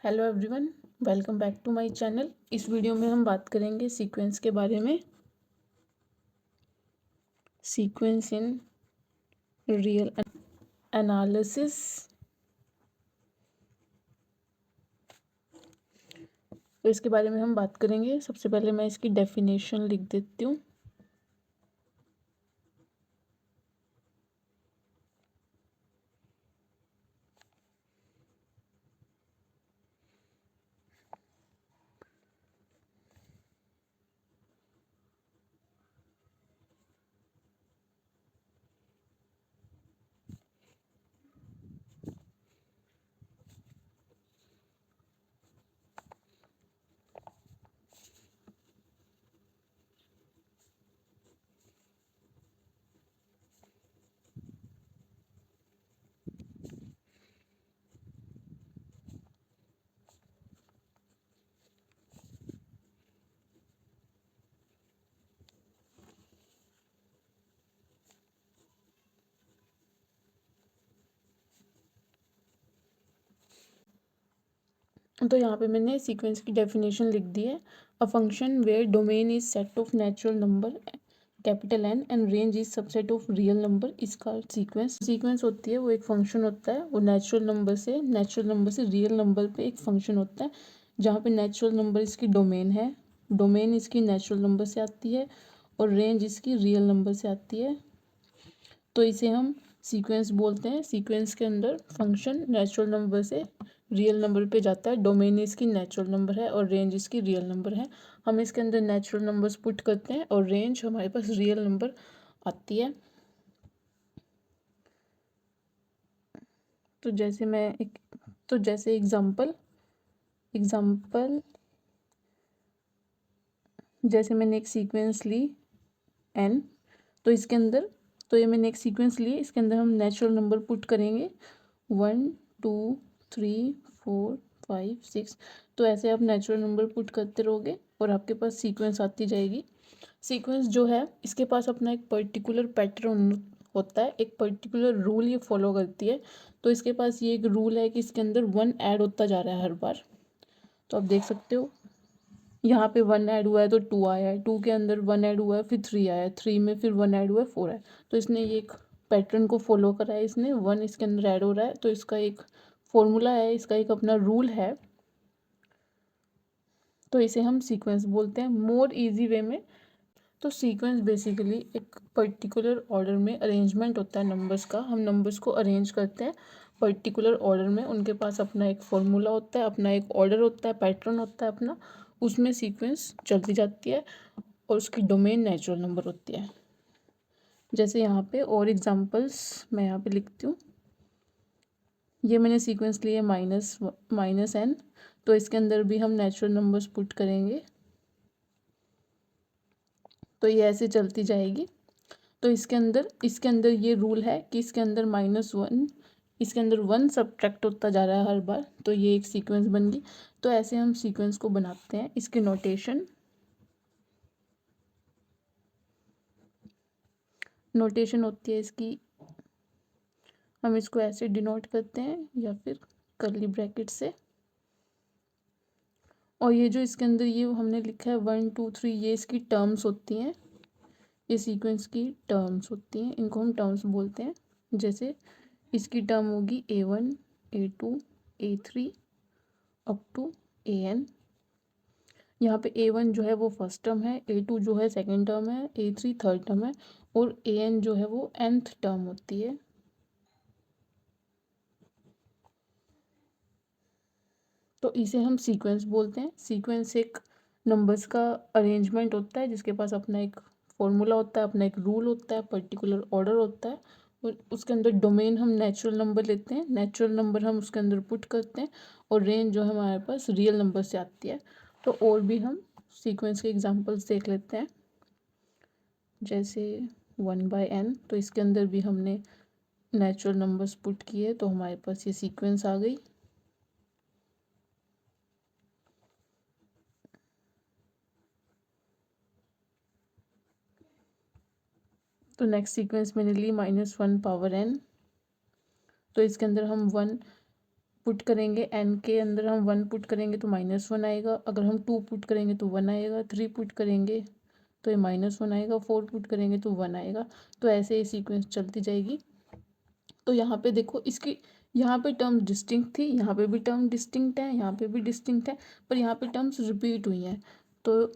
Hello everyone, welcome back to my channel. इस video में हम बात करेंगे सीक्वेंस के बारे में। Sequence in real analysis. तो इसके बारे में हम बात करेंगे। सबसे पहले मैं इसकी डेफिनेशन लिख देती हूँ। तो यहाँ पे मैंने सीक्वेंस की डेफिनेशन लिख दी है। A function where domain is set of natural number capital N and range is subset of real number इसका सीक्वेंस होती है। वो एक फंक्शन होता है। वो नेचुरल नंबर से रियल नंबर पे एक फंक्शन होता है, जहाँ पे नेचुरल नंबर इसकी डोमेन है। डोमेन इसकी नेचुरल नंबर से आती है और रेंज इसकी रियल नंबर से आती है। तो इसे हम सीक्वेंस बोलते हैं। सीक्वेंस के अंदर फंक्शन नेचुरल नंबर से रियल नंबर पे जाता है। डोमेन इसकी नेचुरल नंबर है और रेंज इसकी रियल नंबर है। हम इसके अंदर नेचुरल नंबर्स पुट करते हैं और रेंज हमारे पास रियल नंबर आती है। तो जैसे एग्जांपल जैसे मैंने एक सीक्वेंस ली n, तो इसके अंदर ये मैंने एक सीक्वेंस ली, इसके अंदर हम नेचुरल नंबर पुट करेंगे 1 2 3 4 5 6। तो ऐसे आप नेचुरल नंबर पुट करते रहोगे और आपके पास सीक्वेंस आती जाएगी। सीक्वेंस जो है इसके पास अपना एक पर्टिकुलर पैटर्न होता है, एक पर्टिकुलर रूल ये फॉलो करती है। तो इसके पास ये एक रूल है कि इसके अंदर 1 ऐड होता जा रहा है हर बार। तो आप देख सकते हो यहाँ पे 1 ऐड हुआ है तो 2 आया है, 2 के अंदर 1 ऐड हुआ है फिर 3 आया है, 3 में फिर 1 ऐड हुआ है 4 है। तो इसने ये एक पैटर्न को फॉलो करा है। इसने 1 इसके अंदर ऐड हो रहा है, तो इसका एक फॉर्मूला है, इसका एक अपना रूल है। तो इसे हम सीक्वेंस बोलते हैं मोर इजी वे में। तो सीक्वेंस बेसिकली एक पर्टिकुलर ऑर्डर में अरेंजमेंट होता है नंबर्स का। हम नंबर्स को अरेंज करते हैं पर्टिकुलर ऑर्डर में। उनके पास अपना एक फॉर्मूला होता है, अपना एक ऑर्डर होता है, पैटर्न होता है अपना। उसमें सीक्वेंस चलती जाती है और उसकी डोमेन नेचुरल नंबर होती है। जैसे यहाँ पे और एग्जांपल्स मैं यहाँ पे लिखती हूँ। ये मैंने सीक्वेंस लिया माइनस n, तो इसके अंदर भी हम नेचुरल नंबर्स पुट करेंगे तो ये ऐसे चलती जाएगी। तो इसके अंदर ये रूल है कि इसके अंदर -1, इसके अंदर 1 सब्ट्रैक्ट होता जा रहा है हर बार। तो ये एक सीक्वेंस बन गई। तो ऐसे हम सीक्वेंस को बनाते हैं। इसकी नोटेशन होती है इसकी, हम इसको ऐसे डिनोट करते हैं या फिर कर्ली ब्रैकेट से। और ये जो इसके अंदर ये हमने लिखा है 1 2 3, ये इसकी टर्म्स होती हैं। ये सीक्वेंस की टर्म्स होती हैं, इनको हम टर्म्स बोलते हैं। जैसे इसकी टर्म होगी A1 A2 A3 up to AN। यहाँ पे A1 जो है वो फर्स्ट टर्म है, A2 जो है सेकंड टर्म है, A3 थर्ड टर्म है और AN जो है वो nth टर्म होती है। तो इसे हम सीक्वेंस बोलते हैं। सीक्वेंस एक नंबर्स का अरेंजमेंट होता है जिसके पास अपना एक फॉर्मूला होता है, अपना एक रूल होता है, पर्टिकुलर ऑर्डर होता है। और उसके अंदर डोमेन हम नेचुरल नंबर लेते हैं, नेचुरल नंबर हम उसके अंदर पुट करते हैं और रेंज जो है हमारे पास रियल नंबर से आती है। तो और भी हम सीक्वेंस के एग्जांपल्स देख लेते हैं। जैसे 1/n, तो इसके अंदर भी हमने नेचुरल नंबर्स पुट किए तो हमारे पास ये सीक्वेंस आ गई। तो नेक्स्ट सीक्वेंस मैंने ली -1 पावर n, तो इसके अंदर हम 1 पुट करेंगे, n के अंदर हम 1 पुट करेंगे तो -1 आएगा, अगर हम 2 पुट करेंगे तो 1 आएगा, 3 पुट करेंगे तो ये -1 आएगा, 4 पुट करेंगे तो 1 आएगा। तो ऐसे ये सीक्वेंस चलती जाएगी। तो यहाँ पे देखो इसकी यहाँ पे टर्म डिस्टिंक्ट थी, यहाँ पे भी टर्म डिस्टिंक्ट है, यहाँ पे भी डिस्टिंक्ट है, पर यहाँ पे टर्म्स रिपीट हुई हैं। तो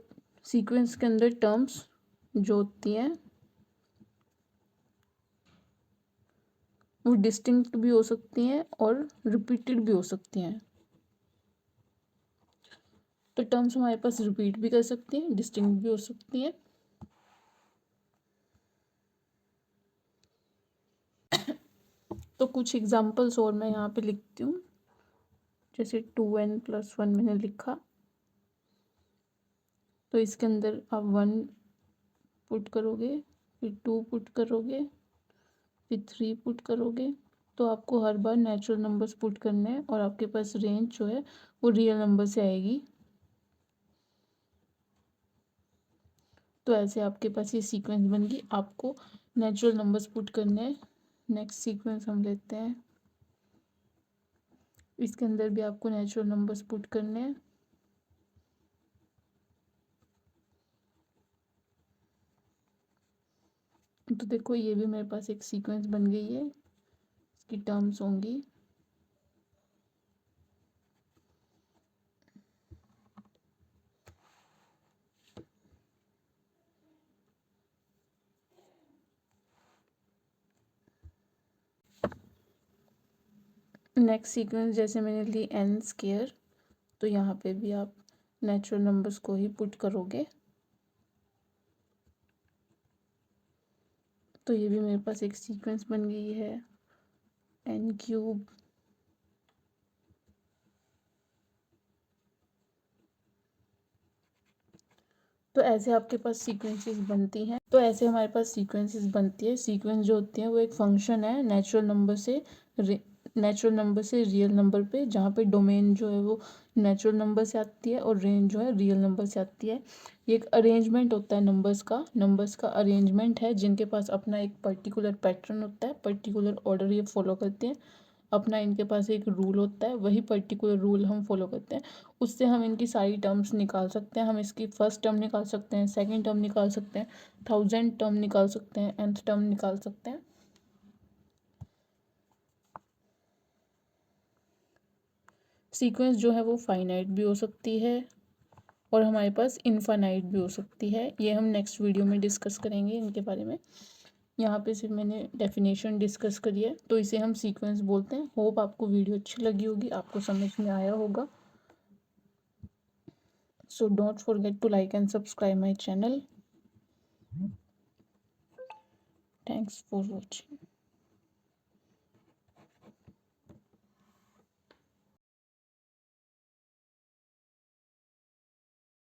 सीक्वेंस के अंदर टर्म्स जो होती हैं वो डिस्टिंक्ट भी हो सकती हैं और रिपीटेड भी हो सकती हैं। तो टर्म्स हमारे पास रिपीट भी कर सकती हैं, डिस्टिंक्ट भी हो सकती हैं। तो कुछ एग्जांपल्स और मैं यहाँ पे लिखती हूँ, जैसे 2n+1 मैंने लिखा, तो इसके अंदर आप 1 पुट करोगे, फिर 2 पुट करोगे, फिर 3 पुट करोगे। तो आपको हर बार नेचुरल नंबर्स पुट करने हैं और आपके पास रेंज जो है वो रियल नंबर से आएगी। तो ऐसे आपके पास ये सीक्वेंस बन गई, आपको नेचुरल नंबर्स पुट करने हैं। नेक्स्ट सीक्वेंस हम लेते हैं, इसके अंदर भी आपको नेचुरल नंबर्स पुट करने हैं। तो देखो ये भी मेरे पास एक सीक्वेंस बन गई है, इसकी टर्म्स होंगी नेक्स्ट सीक्वेंस, जैसे मैंने ली n², तो यहाँ पे भी आप नेचुरल नंबर्स को ही पुट करोगे। तो ये भी मेरे पास एक सीक्वेंस बन गई है n³। तो ऐसे आपके पास सीक्वेंसेस बनती हैं। तो ऐसे हमारे पास सीक्वेंसेस बनती है। सीक्वेंस जो होती है वो एक फंक्शन है नेचुरल नंबर से रियल नंबर पे, जहाँ पे डोमेन जो है वो नेचुरल नंबर से आती है और रेंज जो है रियल नंबर से आती है। ये एक अरेंजमेंट होता है नंबर्स का अरेंजमेंट है, जिनके पास अपना एक पर्टिकुलर पैटर्न होता है, पर्टिकुलर ऑर्डर ये फॉलो करते हैं, अपना इनके पास एक रूल होता है, वही पर्टिकुलर रूल हम फॉलो करते हैं। उससे हम इनकी सारी टर्म्स निकाल सकते हैं। हम इसकी फर्स्ट टर्म निकाल सकते हैं, सेकंड टर्म निकाल सकते हैं, 1000 टर्म निकाल सकते हैं, nth टर्म निकाल सकते हैं। सीक्वेंस जो है वो फाइनाइट भी हो सकती है और हमारे पास इनफाइनाइट भी हो सकती है। ये हम नेक्स्ट वीडियो में डिस्कस करेंगे इनके बारे में। यहाँ पे सिर्फ मैंने डेफिनेशन डिस्कस करी है, तो इसे हम सीक्वेंस बोलते हैं। होप आपको वीडियो अच्छी लगी होगी, आपको समझ में आया होगा। So don't forget to like and subscribe my channel. Thanks for watching.